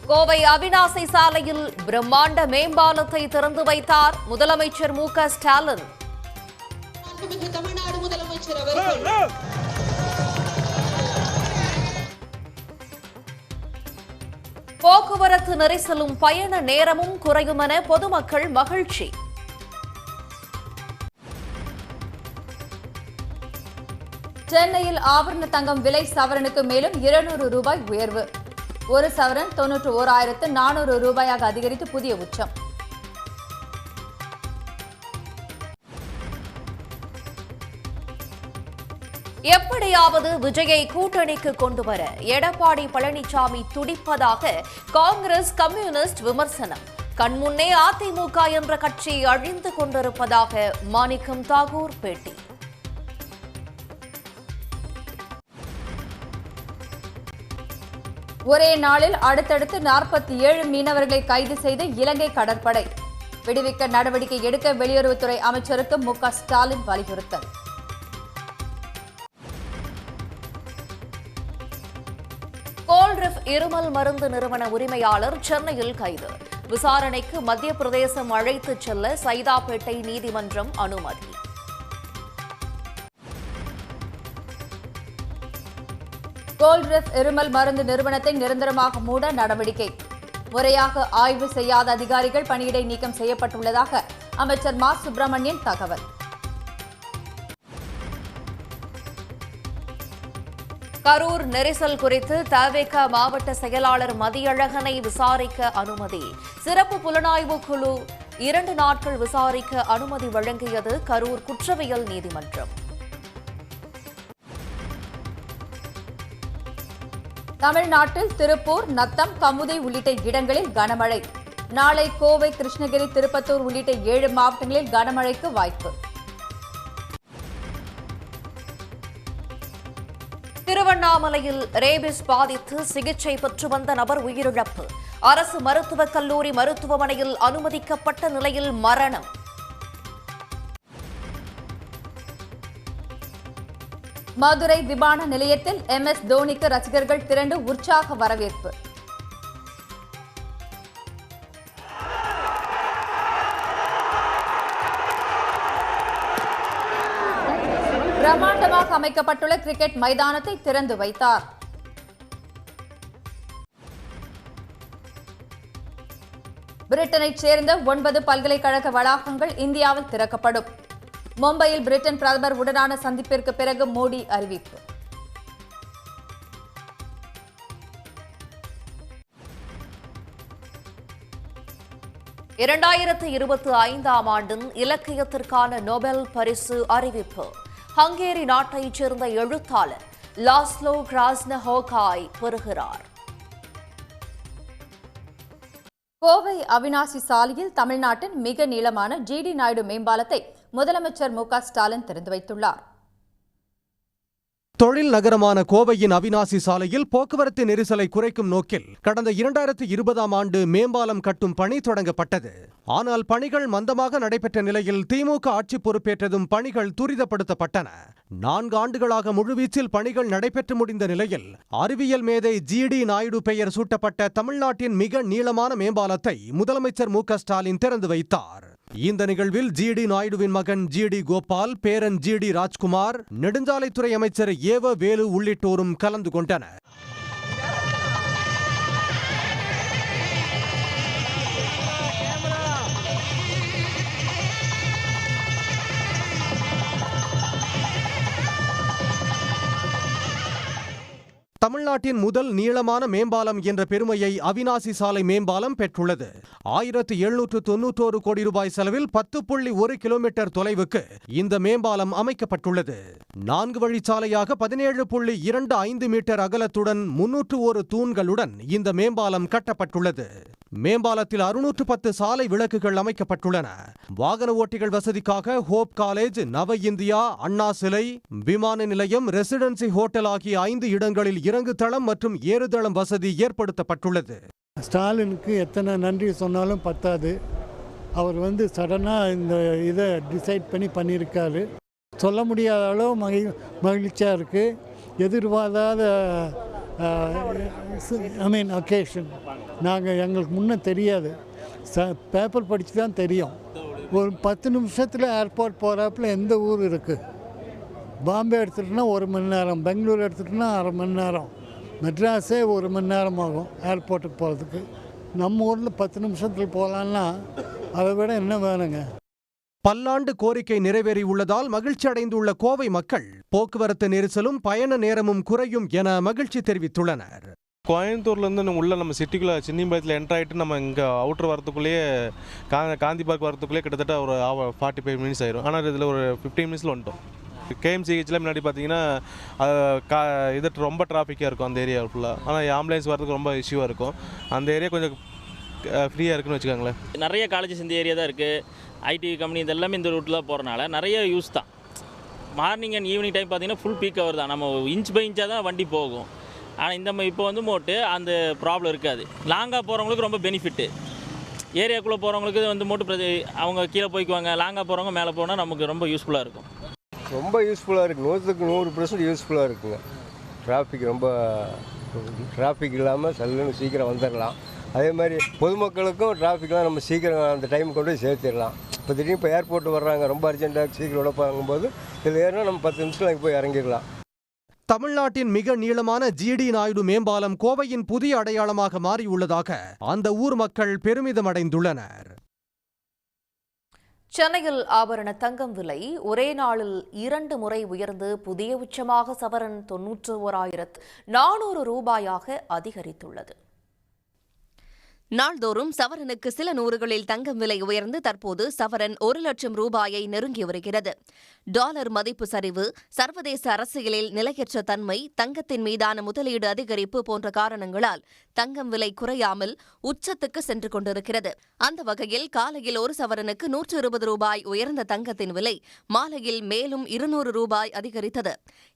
கோவை அவிநாசி சாலையில் பிரம்மாண்ட மேம்பாலத்தை திறந்து வைத்தார் முதலமைச்சர் மு.க.ஸ்டாலின். தமிழ்நாடு முதலமைச்சர் அவர்கள் போக்குவரத்து நெரிசலும் பயண நேரமும் குறையும் என பொதுமக்கள் மகிழ்ச்சி. சென்னையில் ஆபரண தங்கம் விலை சவரனுக்கு மேலும் 200 ரூபாய் உயர்வு. ஒரு சவரன் 91,400 ரூபாயாக அதிகரித்து புதிய உச்சம். எப்படியாவது விஜயை கூட்டணிக்கு கொண்டுவர எடப்பாடி பழனிசாமி துடிப்பதாக காங்கிரஸ் கம்யூனிஸ்ட் விமர்சனம். கண்முன்னே அதிமுக என்ற கட்சி அழிந்து கொண்டிருப்பதாக மாணிக்கம் தாகூர் பேட்டி. ஒரே நாளில் அடுத்தடுத்து 47 மீனவர்களை கைது செய்த இலங்கை கடற்படை. விடுவிக்க நடவடிக்கை எடுக்க வெளியுறவுத்துறை அமைச்சருக்கு மு.க.ஸ்டாலின் வலியுறுத்தல். கோல்ரிஃப் இருமல் மருந்து நிறுவன உரிமையாளர் சென்னையில் கைது. விசாரணைக்கு மத்திய பிரதேசம் அழைத்துச் செல்ல சைதாப்பேட்டை நீதிமன்றம் அனுமதி. கோல்ரிஃப் இருமல் மருந்து நிறுவனத்தை நிரந்தரமாக மூட நடவடிக்கை. முறையாக ஆய்வு செய்யாத அதிகாரிகள் பணியிடை நீக்கம் செய்யப்பட்டுள்ளதாக அமைச்சர் மா. சுப்பிரமணியன் தகவல். கரூர் நெரிசல் குறித்து தவேக மாவட்ட செயலாளர் மதியழகனை விசாரிக்க அனுமதி. சிறப்பு புலனாய்வு குழு 2 நாட்கள் விசாரிக்க அனுமதி வழங்கியது கரூர் குற்றவியல் நீதிமன்றம். தமிழ்நாட்டில் திருப்பூர், நத்தம், கமுதி உள்ளிட்ட இடங்களில் கனமழை. நாளை கோவை, கிருஷ்ணகிரி, திருப்பத்தூர் உள்ளிட்ட 7 மாவட்டங்களில் கனமழைக்கு வாய்ப்பு. திருவண்ணாமலையில் ரேபிஸ் பாதித்து சிகிச்சை பெற்று வந்த நபர் உயிரிழப்பு. அரசு மருத்துவக் கல்லூரி மருத்துவமனையில் அனுமதிக்கப்பட்ட நிலையில் மரணம். மதுரை விமான நிலையத்தில் MS தோனிக்கு ரசிகர்கள் திரண்டு உற்சாக வரவேற்பு. பிரம்மாண்டமாக அமைக்கப்பட்டுள்ள கிரிக்கெட் மைதானத்தை திறந்து வைத்தார். பிரிட்டனைச் சேர்ந்த 9 பல்கலைக்கழக வளாகங்கள் இந்தியாவில் திறக்கப்படும். மும்பையில் பிரிட்டன் பிரதமர் உடனான சந்திப்பிற்கு பிறகு மோடி அறிவிப்பு. ஆண்டின் இலக்கியத்திற்கான நோபல் பரிசு அறிவிப்பு. ஹங்கேரி நாட்டைச் சேர்ந்த எழுத்தாளர் லாஸ்லோ கிராஸ்னஹோகாய் பெறுகிறார். கோவை அவிநாசி சாலையில் தமிழ்நாட்டின் மிக நீளமான GD நாயுடு மேம்பாலத்தை முதலமைச்சர் மு.க.ஸ்டாலின் திறந்து வைத்துள்ளார். தொழில் நகரமான கோவையின் அவிநாசி சாலையில் போக்குவரத்து நெரிசலை குறைக்கும் நோக்கில் கடந்த 2020ஆம் ஆண்டு மேம்பாலம் கட்டும் பணி தொடங்கப்பட்டது. ஆனால் பணிகள் மந்தமாக நடைபெற்ற நிலையில் திமுக ஆட்சி பொறுப்பேற்றதும் பணிகள் துரிதப்படுத்தப்பட்டன. 4 ஆண்டுகளாக முழுவீச்சில் பணிகள் நடைபெற்று முடிந்த நிலையில் அறிவியல் மேதை GD நாயுடு பெயர் சூட்டப்பட்ட தமிழ்நாட்டின் மிக நீளமான மேம்பாலத்தை முதலமைச்சர் மு.க.ஸ்டாலின் திறந்து வைத்தார். இந்த நிகழ்வில் GD நாயுடுவின் மகன் GD கோபால், பேரன் GD ராஜ்குமார், நெடுஞ்சாலைத்துறை அமைச்சர் ஏவ வேலு உள்ளிட்டோரும் கலந்து கொண்டனர். தமிழ்நாட்டின் முதல் நீளமான மேம்பாலம் என்ற பெருமையை அவிநாசி சாலை மேம்பாலம் பெற்றுள்ளது. 1791 கோடி ரூபாய் செலவில் 10.1 கிலோமீட்டர் தொலைவுக்கு இந்த மேம்பாலம் அமைக்கப்பட்டுள்ளது. 4 வழிச்சாலையாக 17.25 மீட்டர் அகலத்துடன் 301 தூண்களுடன் இந்த மேம்பாலம் கட்டப்பட்டுள்ளது. மேம்பாலத்தில் 610 சாலை விளக்குகள் அமைக்கப்பட்டுள்ளன. வாகன ஓட்டிகள் வசதிக்காக ஹோப் காலேஜ், நவ இந்தியா, அண்ணா சிலை, விமான நிலையம், ரெசிடென்சி ஹோட்டல் ஆகிய 5 இடங்களில் இறங்கு தளம் மற்றும் ஏறுதளம் வசதி ஏற்படுத்தப்பட்டுள்ளது. ஸ்டாலினுக்கு எத்தனை நன்றி சொன்னாலும் பத்தாது. அவர் சடனாக இந்த இதை டிசைட் பண்ணியிருக்காரு. சொல்ல முடியாத அளவு மகிழ்ச்சியாக இருக்குது. எதிர்பாராத occasion எங்களுக்கு முன்னே தெரியாது, பேப்பர் படித்து தான் தெரியும். ஒரு 10 நிமிஷத்தில் ஏர்போர்ட் போகிறாப்புல எந்த ஊர் இருக்குது? பாம்பே எடுத்துகிட்டோன்னா 1 மணி நேரம், பெங்களூர் எடுத்துகிட்டோன்னா அரை மணி நேரம், மெட்ராஸே 1 மணி நேரம் ஆகும் ஏர்போர்ட்டுக்கு போகிறதுக்கு. நம்ம ஊரில் 10 நிமிஷத்தில் போகலான்னா அதை விட என்ன வேணுங்க? பல்லாண்டு கோரிக்கை நிறைவேறியுள்ளதால் மகிழ்ச்சி அடைந்துள்ள கோவை மக்கள் போக்குவரத்து நெரிசலும் பயண நேரமும் குறையும் என மகிழ்ச்சி தெரிவித்துள்ளனர். கோயம்புத்தூர்லேருந்து உள்ள நம்ம சிட்டிக்குள்ளே சின்னிபாளையத்தில் என்ட்ரு ஆகிட்டு நம்ம இங்கே அவுட்ரு வரத்துக்குள்ளேயே காந்தி பார்க் வரத்துக்குள்ளேயே கிட்டத்தட்ட ஒரு 45 மினிட்ஸ் ஆயிரும். ஆனால் இதில் ஒரு 15 மினிட்ஸில் வந்துட்டோம். கேஎம்சிஹெச்சில் முன்னாடி பார்த்தீங்கன்னா இது ரொம்ப டிராஃபிக்காக இருக்கும் அந்த ஏரியா ஃபுல்லாக. ஆனால் ஆம்புலன்ஸ் வரதுக்கு ரொம்ப இஷ்யூவாக இருக்கும். அந்த ஏரியா கொஞ்சம் ஃப்ரீயாக இருக்குன்னு வச்சுக்கோங்களேன். நிறைய காலேஜஸ் இந்த ஏரியா தான் இருக்குது. ஐடி கம்பெனி இது எல்லாமே இந்த ரூட்டில் போகிறனால நிறைய யூஸ் தான். மார்னிங் அண்ட் ஈவினிங் டைம் பார்த்திங்கன்னா ஃபுல் பீக் ஹவர் தான். நம்ம இன்ச் பை இன்ச்சாக தான் வண்டி போகும். ஆனால் இந்த இப்போ வந்து மோட்டு அந்த ப்ராப்ளம் இருக்காது. லாங்காக போகிறவங்களுக்கு ரொம்ப பெனிஃபிட்டு. ஏரியாக்குள்ளே போகிறவங்களுக்கு வந்து மோட்டு அவங்க கீழே போய்க்குவாங்க. லாங்காக போகிறவங்க மேலே போனால் நமக்கு ரொம்ப யூஸ்ஃபுல்லாக இருக்கும். ரொம்ப யூஸ்ஃபுல்லாக இருக்குது. 100% யூஸ்ஃபுல்லாக இருக்குங்க. டிராஃபிக் இல்லாமல் சல்லுன்னு சீக்கிரம் வந்துடலாம். அதே மாதிரி பொதுமக்களுக்கும் டிராஃபிக்லாம் நம்ம சீக்கிரம் அந்த டைம் கொண்டு போய் சேர்த்திடலாம். இப்போ திடீர்னு இப்போ ஏர்போர்ட் வர்றாங்க, ரொம்ப அர்ஜென்ட்டாக சீக்கிரம் விட போகும்போது இதில் ஏறினா நம்ம 10 நிமிஷத்தில் அங்கே போய் இறங்கிடலாம். தமிழ்நாட்டின் மிக நீளமான ஜிடி நாயுடு மேம்பாலம் கோவையின் புதிய அடையாளமாக மாறியுள்ளதாக அந்த ஊர் மக்கள் பெருமிதம் அடைந்துள்ளனர். சென்னையில் ஆபரண தங்கம் விலை ஒரே நாளில் 2 முறை உயர்ந்து புதிய உச்சமாக சவரன் 91,400 ரூபாயாக அதிகரித்துள்ளது. நாள்தோறும் சவரனுக்கு சில நூறுகளில் தங்கம் விலை உயர்ந்து தற்போது சவரன் 1,00,000 ரூபாயை நெருங்கி வருகிறது. டாலர் மதிப்பு சரிவு, சர்வதேச அரசியலில் நிலையற்ற தன்மை, தங்கத்தின் மீதான முதலீடு அதிகரிப்பு போன்ற காரணங்களால் தங்கம் விலை குறையாமல் உச்சத்துக்கு சென்று கொண்டிருக்கிறது. அந்த வகையில் காலையில் ஒரு சவரனுக்கு 120 ரூபாய் உயர்ந்த தங்கத்தின் விலை மாலையில் மேலும் 200 ரூபாய் அதிகரித்தது.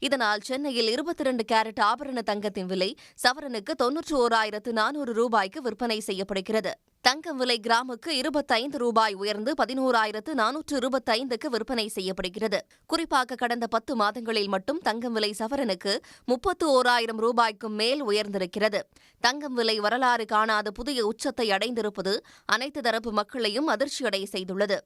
இதனால் சென்னையில் 22 கேரட் ஆபரண தங்கத்தின் விலை சவரனுக்கு 91,400 ரூபாய்க்கு விற்பனை செய்யப்படுகிறது. தங்கம் விலை கிராமுக்கு 25 ரூபாய் உயர்ந்து 11,425க்கு விற்பனை செய்யப்படுகிறது. குறிப்பாக கடந்த 10 மாதங்களில் மட்டும் தங்கம் விலை சவரனுக்கு 31,000 ரூபாய்க்கும் மேல் உயர்ந்திருக்கிறது. தங்கம் விலை வரலாறு காணாத புதிய உச்சத்தை அடைந்திருப்பது அனைத்து தரப்பு மக்களையும் அதிர்ச்சியடைய செய்துள்ளது.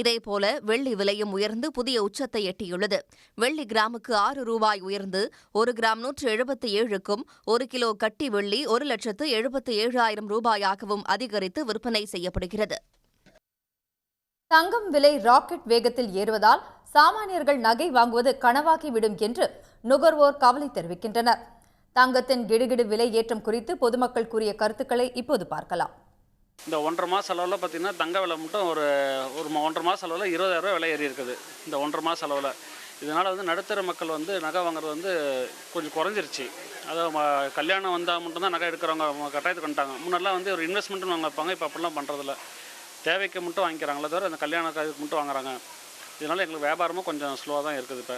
இதேபோல வெள்ளி விலையும் உயர்ந்து புதிய உச்சத்தை எட்டியுள்ளது. வெள்ளி கிராமுக்கு 6 ரூபாய் உயர்ந்து 1 கிராம் 177க்கும் 1 கிலோ கட்டி வெள்ளி 1,77,000 ரூபாயாகவும் அதிகரித்து விற்பனை செய்யப்படுகிறது. தங்கம் விலை ராக்கெட் வேகத்தில் ஏறுவதால் சாமானியர்கள் நகை வாங்குவது கனவாகிவிடும் என்று நுகர்வோர் கவலை தெரிவிக்கின்றனர். தங்கத்தின் கிடுகிடு விலை ஏற்றம் குறித்து பொதுமக்கள் கூறிய கருத்துக்களை இப்போது பார்க்கலாம். இந்த 1.5 மாத செலவில் பார்த்தீங்கன்னா தங்க விலை மட்டும் ஒரு 1.5 மாத செலவில் 20,000 ரூபா விலை ஏறி இருக்குது. இந்த 1.5 மாத செலவில் இதனால் வந்து நடுத்தர மக்கள் வந்து நகை வாங்குறது வந்து கொஞ்சம் குறைஞ்சிருச்சு. அதாவது கல்யாணம் வந்தால் மட்டும்தான் நகை எடுக்கிறவங்க கட்டாயத்துக்கு வந்துட்டாங்க. முன்னெல்லாம் வந்து ஒரு இன்வெஸ்ட்மெண்ட்னு வாங்க வைப்பாங்க. இப்போ அப்படிலாம் பண்ணுறதில்ல. தேவைக்கு மட்டும் வாங்கிக்கிறாங்களே தவிர அந்த கல்யாண காரியத்துக்கு மட்டும் வாங்குறாங்க. இதனால் எங்களுக்கு வியாபாரமும் கொஞ்சம் ஸ்லோவாக தான் இருக்குது. இப்போ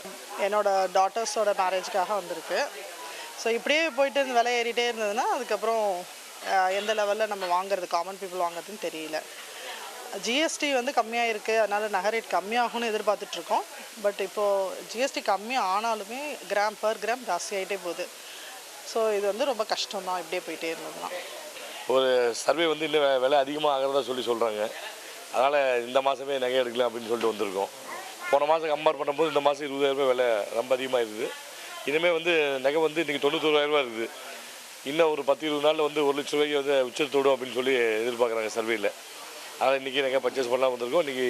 என்னோடய டாட்டர்ஸோட மேரேஜ்க்காக வந்திருக்கு. ஸோ இப்படியே போயிட்டு இந்த விலை ஏறிட்டே இருந்ததுன்னா அதுக்கப்புறம் எந்த லெவலில் நம்ம வாங்குறது, காமன் பீப்புள் வாங்குறதுன்னு தெரியல. ஜிஎஸ்டி வந்து கம்மியாக இருக்குது, அதனால் நகை ரேட் கம்மியாகும்னு எதிர்பார்த்துட்ருக்கோம். பட் இப்போது ஜிஎஸ்டி கம்மியாக ஆனாலுமே பர் கிராம் ஜாஸ்தி ஆகிட்டே போகுது. ஸோ இது வந்து ரொம்ப கஷ்டம் தான் இப்படியே போயிட்டே இருந்ததுன்னா. ஒரு சர்வே வந்து இன்னும் விலை அதிகமாக ஆகிறதா சொல்கிறாங்க. அதனால் இந்த மாதமே நகை எடுக்கலாம் அப்படின்னு சொல்லிட்டு வந்திருக்கோம். போன மாதம் கம்பேர் பண்ணும்போது இந்த மாதம் 20,000 ரூபாய் விலை ரொம்ப அதிகமாக இருக்குது. இனிமேல் வந்து நகை வந்து இன்றைக்கி 91,000 ரூபா இருக்குது. இன்னும் ஒரு 10-20 நாளில் வந்து 1,00,000 ரூபாய்க்கு வந்து உச்சத்தோடும் அப்படின்னு சொல்லி எதிர்பார்க்குறாங்க சர்வேயில். அதனால் இன்றைக்கி நகை பர்ச்சேஸ் பண்ணலாம் வந்திருக்கோம். இன்றைக்கி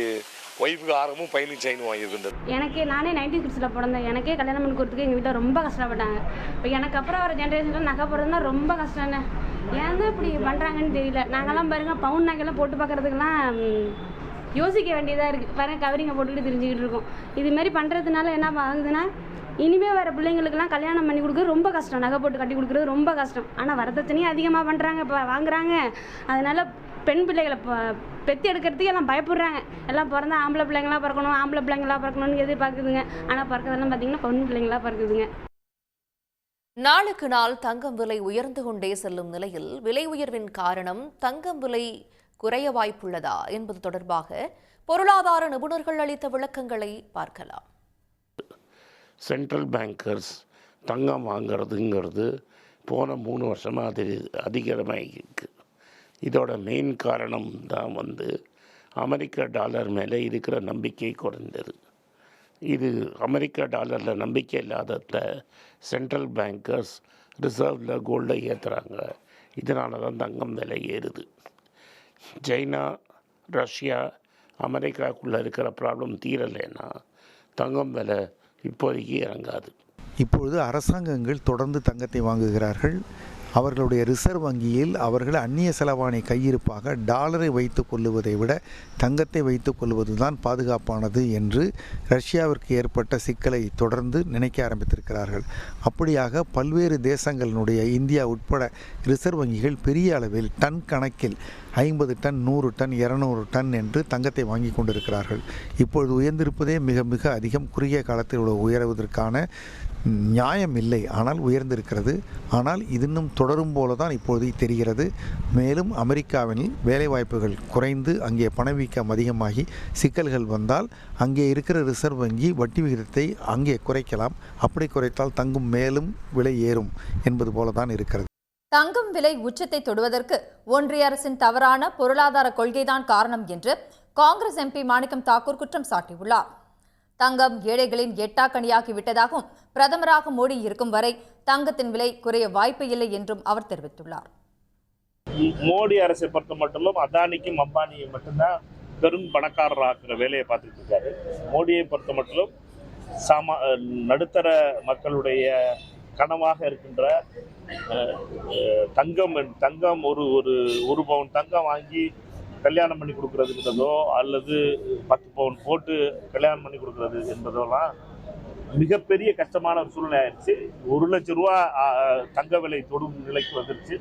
ஒய்ஃபுக்கு ஆரமும் பையனுக்கு செயினும் வாங்கியிருக்கின்றது. நானே 90s கிட்ஸில் பிறந்தேன். எனக்கே கல்யாணம் பண்ணி கொடுத்துக்கு எங்கள் வீட்டில் ரொம்ப கஷ்டப்பட்டாங்க. இப்போ எனக்கு அப்புறம் வர ஜென்ரேஷனில் நகை போடுறதுனா ரொம்ப கஷ்டம்ண்ணே. ஏன் தான் இப்படி பண்ணுறாங்கன்னு தெரியல. நாங்கள்லாம் பாருங்கள் பவுன் நகைலாம் போட்டு பார்க்குறதுக்கெல்லாம் யோசிக்க வேண்டியதாக இருக்குது. பாருங்கள் கவரிங்கை போட்டுக்கிட்டு தெரிஞ்சுக்கிட்டு இருக்கோம். இதுமாரி பண்ணுறதுனால என்ன ஆகுதுன்னா இனிமேல் வர பிள்ளைங்களுக்கெல்லாம் கல்யாணம் பண்ணி கொடுக்குறது ரொம்ப கஷ்டம். நகை போட்டு கட்டி கொடுக்குறது ரொம்ப கஷ்டம். ஆனால் வரதட்சணையும் அதிகமாக பண்ணுறாங்க, இப்போ வாங்குறாங்க. அதனால் பெண் பிள்ளைகளை பெற்று எடுக்கிறதுக்கு எல்லாம் பயப்படுறாங்க. எல்லாம் பிறந்தா ஆம்பளை பிள்ளைங்களாக பிறக்கணும், ஆம்பளை பிள்ளைங்களாக பிறக்கணும்னு எதிர்பார்க்குதுங்க. ஆனால் பிறக்கிறதெல்லாம் பார்த்தீங்கன்னா பெண் பிள்ளைங்களாக பிறக்குதுங்க. நாளுக்கு நாள் தங்கம் விலை உயர்ந்து கொண்டே செல்லும் நிலையில் விலை உயர்வின் காரணம் தங்கம் விலை குறைய வாய்ப்புள்ளதா என்பது தொடர்பாக பொருளாதார நிபுணர்கள் அளித்த விளக்கங்களை பார்க்கலாம். சென்ட்ரல் பேங்கர்ஸ் தங்கம் வாங்கிறதுங்கிறது போன 3 வருஷமாக அதிகமாக இருக்குது. இதோட மெயின் காரணம் தான் அமெரிக்க டாலர் மேலே இருக்கிற நம்பிக்கை குறைந்தது. இது அமெரிக்க டாலரில் நம்பிக்கை இல்லாதத சென்ட்ரல் பேங்கர்ஸ் ரிசர்வில் கோல்டை ஏற்றுறாங்க. இதனால தான் தங்கம் விலை ஏறுது. சைனா, ரஷ்யா, அமெரிக்காவுக்குள்ளே இருக்கிற ப்ராப்ளம் தீரலைன்னா தங்கம் விலை இப்போதைக்கு இறங்காது. இப்பொழுது அரசாங்கங்கள் தொடர்ந்து தங்கத்தை வாங்குகிறார்கள். அவர்களுடைய ரிசர்வ் வங்கியில் அவர்கள் அந்நிய செலவாணி கையிருப்பாக டாலரை வைத்து கொள்ளுவதை விட தங்கத்தை வைத்து கொள்வது தான் பாதுகாப்பானது என்று ரஷ்யாவிற்கு ஏற்பட்ட சிக்கலை தொடர்ந்து நினைக்க ஆரம்பித்திருக்கிறார்கள். அப்படியாக பல்வேறு தேசங்களினுடைய இந்தியா உட்பட ரிசர்வ் வங்கிகள் பெரிய அளவில் டன் கணக்கில் 50 டன், 100 டன், 200 டன் என்று தங்கத்தை வாங்கி கொண்டிருக்கிறார்கள். இப்பொழுது உயர்ந்திருப்பதே மிக மிக அதிகம். குறுகிய காலத்தில் உயர்வதற்கான நியாயம் இல்லை, ஆனால் உயர்ந்திருக்கிறது. ஆனால் இது இன்னும் தொடரும் போல தான் இப்பொழுது தெரிகிறது. மேலும் அமெரிக்காவில் வேலைவாய்ப்புகள் குறைந்து அங்கே பணவீக்கம் அதிகமாகி சிக்கல்கள் வந்தால் அங்கே இருக்கிற ரிசர்வ் வங்கி வட்டி விகிதத்தை அங்கே குறைக்கலாம். அப்படி குறைத்தால் தங்கம் மேலும் விலை ஏறும் என்பது போல தான் இருக்கிறது. தங்கம் விலை உச்சத்தை தொடுவதற்கு ஒன்றிய அரசின் தவறான பொருளாதார கொள்கைதான் காரணம் என்று காங்கிரஸ் எம்பி மாணிக்கம் தாக்கூர் குற்றம் சாட்டியுள்ளார். தங்கம் ஏழைகளின் எட்டாக்கணியாகிவிட்டதாகவும் பிரதமராக மோடி இருக்கும் வரை தங்கத்தின் விலை குறைய வாய்ப்பு இல்லை என்றும் அவர் தெரிவித்துள்ளார். மோடி அரசை பொறுத்த மட்டும் அதானிக்கும் அம்பானியும் மட்டும்தான் பெரும் பணக்காரராக்குற வேலையை பார்த்துட்டு இருக்காரு. மோடியை பொறுத்த மட்டும் நடுத்தர மக்களுடைய கனவாக இருக்கின்ற தங்கம் ஒரு பவுன் தங்கம் வாங்கி கல்யாணம் பண்ணி கொடுக்கறதுன்றதோ அல்லது 10 பவுன் போட்டு கல்யாணம் பண்ணி கொடுக்கறது என்பதெல்லாம் மிகப்பெரிய கஷ்டமான ஒரு சூழ்நிலை ஆயிடுச்சு. 1 லட்சம் ரூபா தங்க விலை தொடும் நிலைக்கு வந்துருச்சு.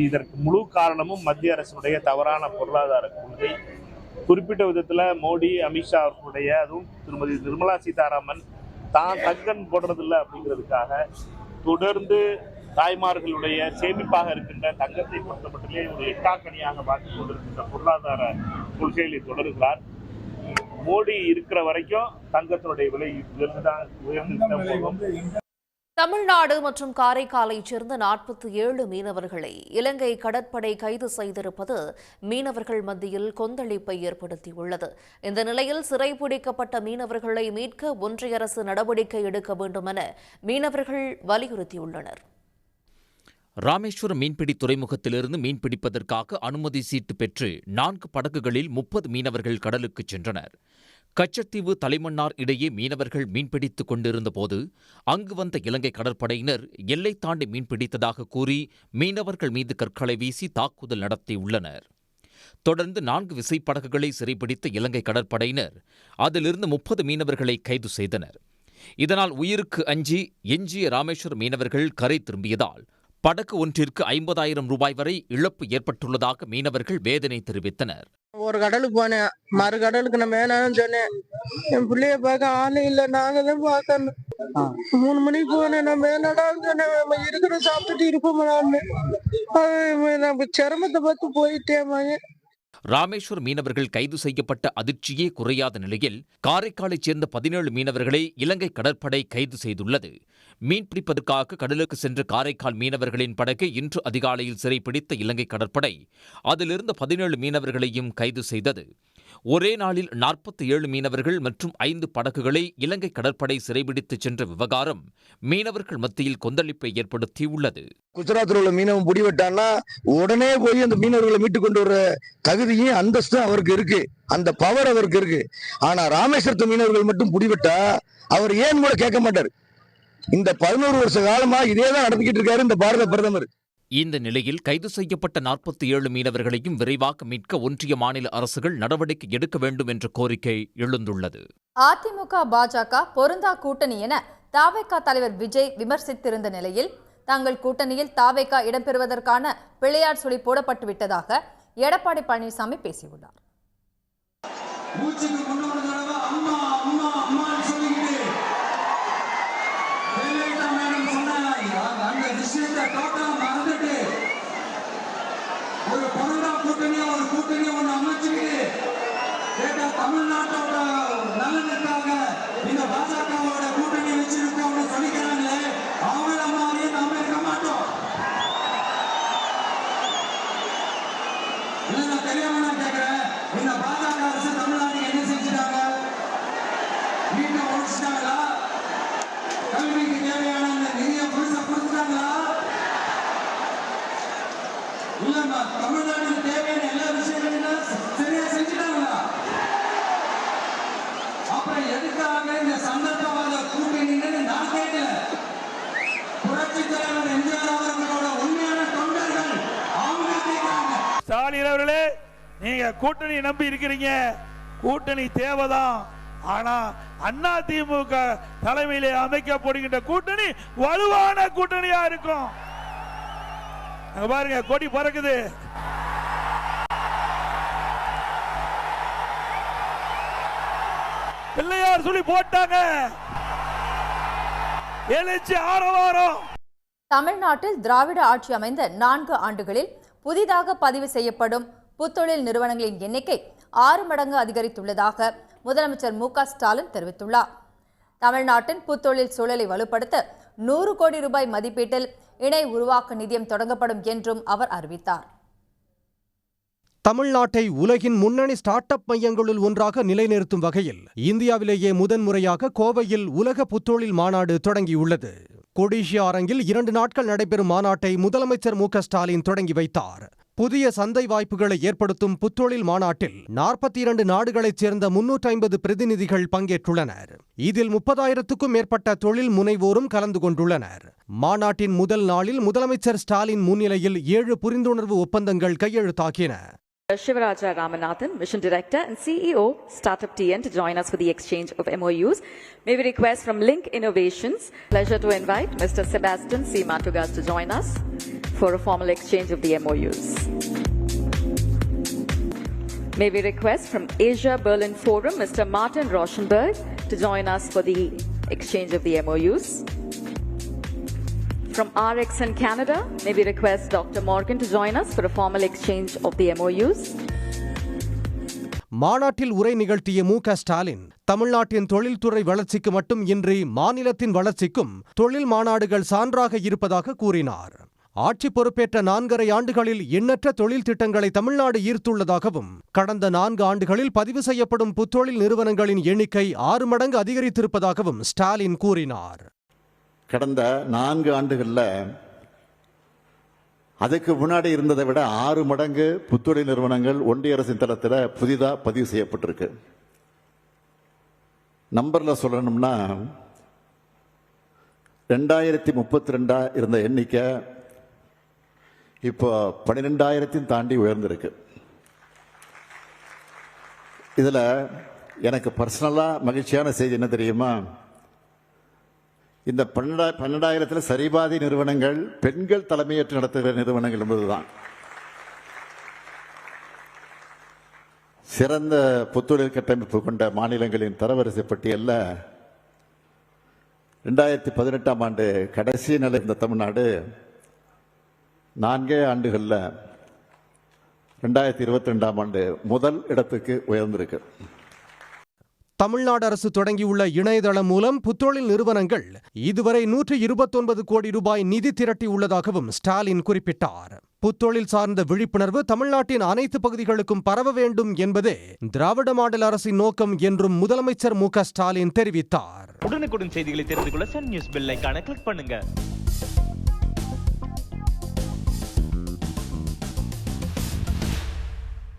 இதற்கு முழு காரணமும் மத்திய அரசினுடைய தவறான பொருளாதார கொள்கை. குறிப்பிட்ட விதத்தில் மோடி, அமித்ஷா அவர்களுடைய, அதுவும் திருமதி நிர்மலா சீதாராமன் தான் தங்கம் போடுறதில்லை அப்படிங்கிறதுக்காக தொடர்ந்து தாய்மார்களுடைய சேமிப்பாக இருக்கின்ற தங்கத்தை பொறுத்த மட்டுமே ஒரு எட்டாக்கணியாக பார்த்துக் கொண்டிருக்கின்ற பொருளாதார கொள்கைகளை தொடர்கிறார். மோடி இருக்கிற வரைக்கும் தங்கத்தினுடைய விலை உயர்ந்து. தமிழ்நாடு மற்றும் காரைக்காலைச் சேர்ந்த 47 மீனவர்களை இலங்கை கடற்படை கைது செய்திருப்பது மீனவர்கள் மத்தியில் கொந்தளிப்பை ஏற்படுத்தியுள்ளது. இந்த நிலையில் சிறைபிடிக்கப்பட்ட மீனவர்களை மீட்க ஒன்றிய அரசு நடவடிக்கை எடுக்க வேண்டும் என மீனவர்கள் வலியுறுத்தியுள்ளனர். ராமேஸ்வரம் மீன்பிடி துறைமுகத்திலிருந்து மீன்பிடிப்பதற்காக அனுமதி சீட்டு பெற்று 4 படகுகளில் 30 மீனவர்கள் கடலுக்கு சென்றனர். கச்சத்தீவு, தலைமன்னார் இடையே மீனவர்கள் மீன்பிடித்துக் கொண்டிருந்த போது அங்கு வந்த இலங்கை கடற்படையினர் எல்லை தாண்டி மீன்பிடித்ததாக கூறி மீனவர்கள் மீது கற்களை வீசி தாக்குதல் நடத்தியுள்ளனர். தொடர்ந்து 4 விசைப்படகுகளை சிறைப்பிடித்த இலங்கை கடற்படையினர் அதிலிருந்து 30 மீனவர்களை கைது செய்தனர். இதனால் உயிருக்கு அஞ்சி எஞ்சிய ராமேஸ்வரம் மீனவர்கள் கரை திரும்பியதால் படகு ஒன்றிற்கு 50,000 ரூபாய் வரை இழப்பு ஏற்பட்டுள்ளதாக மீனவர்கள் வேதனை தெரிவித்தனர். ஒரு கடலுக்கு போனேன், மறு கடலுக்கு நான் வேணாம்னு சொன்னேன். என் பிள்ளைய பார்க்க ஆளு இல்லை, நாங்க தான் பார்க்கணும். 3 மணிக்கு போனேன், நான் வேணாடான்னு சொன்னேன். இருக்கிற சாப்பிட்டுட்டு இருப்போம். நான் சிரமத்தை பார்த்து போயிட்டேன். ராமேஸ்வர் மீனவர்கள் கைது செய்யப்பட்ட அதிர்ச்சியே குறையாத நிலையில் காரைக்காலைச் சேர்ந்த 17 மீனவர்களை இலங்கை கடற்படை கைது செய்துள்ளது. மீன்பிடிப்பதற்காக கடலுக்கு சென்ற காரைக்கால் மீனவர்களின் படகை இன்று அதிகாலையில் சிறைப்பிடித்த இலங்கை கடற்படை அதிலிருந்த 17 மீனவர்களையும் கைது செய்தது. ஒரே நாளில் 47 மீனவர்கள் மற்றும் 5 படகுகளை இலங்கை கடற்படை சிறைபிடித்துச் சென்ற விவகாரம் மீனவர்கள் மத்தியில் கொந்தளிப்பை ஏற்படுத்தியுள்ளது. குஜராத்தில் உள்ள மீனவன் பிடிவிட்டான்னா உடனே போய் அந்த மீனவர்களை மீட்டு கொண்டு வர தகுதியும் அந்தஸ்தும் அவருக்கு இருக்கு, அந்த பவர் அவருக்கு இருக்கு. ஆனா ராமேஸ்வரத்து மீனவர்கள் மட்டும் பிடிவிட்டா அவர் ஏன் கூட கேட்க மாட்டார். இந்த 11 வருஷ காலமா இதேதான் நடந்துகிட்டு இருக்காரு இந்த பாரத பிரதமர். இந்த நிலையில் கைது செய்யப்பட்ட 47 மீனவர்களையும் விரைவாக மீட்க ஒன்றிய, மாநில அரசுகள் நடவடிக்கை எடுக்க வேண்டும் என்ற கோரிக்கை எழுந்துள்ளது. அதிமுக, பாஜக பொருந்தா கூட்டணி என தவேகா தலைவர் விஜய் விமர்சித்திருந்த நிலையில் தங்கள் கூட்டணியில் தவேகா இடம்பெறுவதற்கான பிள்ளையார் சுழி போடப்பட்டு விட்டதாக எடப்பாடி பழனிசாமி பேசியுள்ளார். ஒரு பொருளா கூட்டணியா ஒரு கூட்டணியா ஒன்று அமைச்சுக்கிட்டு கேட்டா தமிழ்நாட்டோட நலனுக்காக இந்த பாஜகவோட கூட்டணி வச்சிருக்கோம்னு சொல்லிக்கிறாங்களே, அவங்கள மாதிரி நாம இருக்க மாட்டோம். இல்லம்மா தமிழ்நாட்டுக்கு தேவையான எல்லா விஷயங்களையும் சரியா செஞ்சுட்டாங்களா? அப்புறம் எதுக்காக இந்த சந்தர்ப்பவாத கூட்டணின்னு நான் கேட்கல. புரட்சி தலைவர் எம்ஜிஆர் அவர்களோட உண்மையான தொண்டர்கள் அவங்க கேட்கிறாங்க. ஸ்டாலின் அவர்களே, நீங்க கூட்டணி நம்பி இருக்கிறீங்க, கூட்டணி தேவைதான். ஆனா அதிமுக தலைமையிலே அமைக்கப்படுகின்ற கூட்டணி வலுவான கூட்டணியா இருக்கும். பாருங்க, கொடி பறக்குது. பிள்ளையார் சொல்லி போட்டாங்க, எழுச்சி ஆரவாரம். தமிழ்நாட்டில் திராவிட ஆட்சி அமைந்த 4 ஆண்டுகளில் புதிதாக பதிவு செய்யப்படும் புத்தொழில் நிறுவனங்களின் எண்ணிக்கை 6 மடங்கு அதிகரித்துள்ளதாக முதலமைச்சர் மு.க.ஸ்டாலின் தெரிவித்துள்ளார். தமிழ்நாட்டின் புத்தொழில் சூழலை வலுப்படுத்த 100 கோடி ரூபாய் மதிப்பீட்டில் இணை உருவாக்க நிதியம் தொடங்கப்படும் என்றும் அவர் அறிவித்தார். தமிழ்நாட்டை உலகின் முன்னணி ஸ்டார்ட் அப் மையங்களுள் ஒன்றாக நிலைநிறுத்தும் வகையில் இந்தியாவிலேயே முதன்முறையாக கோவையில் உலக புத்தொழில் மாநாடு தொடங்கியுள்ளது. கொடிஷியா அரங்கில் 2 நாட்கள் நடைபெறும் மாநாட்டை முதலமைச்சர் மு.க.ஸ்டாலின் தொடங்கி வைத்தார். புதிய சந்தை வாய்ப்புகளை ஏற்படுத்தும் புத்தொழில் மாநாட்டில் 42 நாடுகளைச் சேர்ந்த 350 பிரதிநிதிகள் பங்கேற்றுள்ளனர். இதில் 30,000க்கும் மேற்பட்ட தொழில் முனைவோரும் கலந்து கொண்டுள்ளனர். மாநாட்டின் முதல் நாளில் முதலமைச்சர் ஸ்டாலின் முன்னிலையில் 7 புரிந்துணர்வு ஒப்பந்தங்கள் கையெழுத்தாகின. Shivaraja Ramanathan, Mission Director and CEO, Startup TN, to join us for the exchange of MOUs. May we request from Link Innovations, pleasure to invite Mr. Sebastian C. Matugas to join us for a formal exchange of the MOUs. May we request from Asia Berlin Forum, Mr. Martin Rauschenberg, to join us for the exchange of the MOUs. From RXN Canada, may we request Dr. Morgan to join us for a formal exchange of the MOUs. மாநாட்டில் உரை நிகழ்த்திய மு.க.ஸ்டாலின் தமிழ்நாட்டின் தொழில்துறை வளர்ச்சிக்கு மட்டும் இன்றி மாநிலத்தின் வளர்ச்சிக்கும் தொழில் மாநாடுகள் சான்றாக இருப்பதாக கூறினார். ஆட்சி பொறுப்பேற்ற 4.5 ஆண்டுகளில் எண்ணற்ற தொழில் திட்டங்களை தமிழ்நாடு ஈர்த்துள்ளதாகவும் கடந்த 4 ஆண்டுகளில் பதிவு செய்யப்படும் புத்தொழில் நிறுவனங்களின் எண்ணிக்கை 6 மடங்கு அதிகரித்திருப்பதாகவும் ஸ்டாலின் கூறினார். கடந்த 4 ஆண்டுகளில் அதுக்கு முன்னாடி இருந்ததை விட 6 மடங்கு புத்தொழில் நிறுவனங்கள் ஒன்றிய அரசின் தளத்தில் புதிதாக பதிவு செய்யப்பட்டிருக்கு. நம்பர்ல சொல்லணும்னா 2032 இருந்த எண்ணிக்கை இப்போ 12,000 தாண்டி உயர்ந்திருக்கு. இதில் எனக்கு பர்சனலாக மகிழ்ச்சியான செய்தி என்ன தெரியுமா? இந்த 12,000 சரிபாதி நிறுவனங்கள் பெண்கள் தலைமையேற்று நடத்துகிற நிறுவனங்கள் என்பதுதான். சிறந்த புத்தொழில் கட்டமைப்பு கொண்ட மாநிலங்களின் தரவரிசை பட்டியலில் 2018 ஆண்டு கடைசி நிலை இருந்த தமிழ்நாடு 4 ஆண்டுகளில் 2022 ஆண்டு முதல் இடத்துக்கு உயர்ந்திருக்கு. தமிழ்நாடு அரசு தொடங்கியுள்ள இணையதளம் மூலம் புத்தொழில் நிறுவனங்கள் இதுவரை 129 கோடி ரூபாய் நிதி திரட்டியுள்ளதாகவும் ஸ்டாலின் குறிப்பிட்டார். புத்தொழில் சார்ந்த விழிப்புணர்வு தமிழ்நாட்டின் அனைத்து பகுதிகளுக்கும் பரவ வேண்டும் என்பதே திராவிட மாடல் அரசின் நோக்கம் என்றும் முதலமைச்சர் மு.க.ஸ்டாலின் தெரிவித்தார். உடனுக்குடன் செய்திகளை தெரிந்து கொள்ள சன் நியூஸ் பெல் ஐகானை கிளிக் பண்ணுங்க.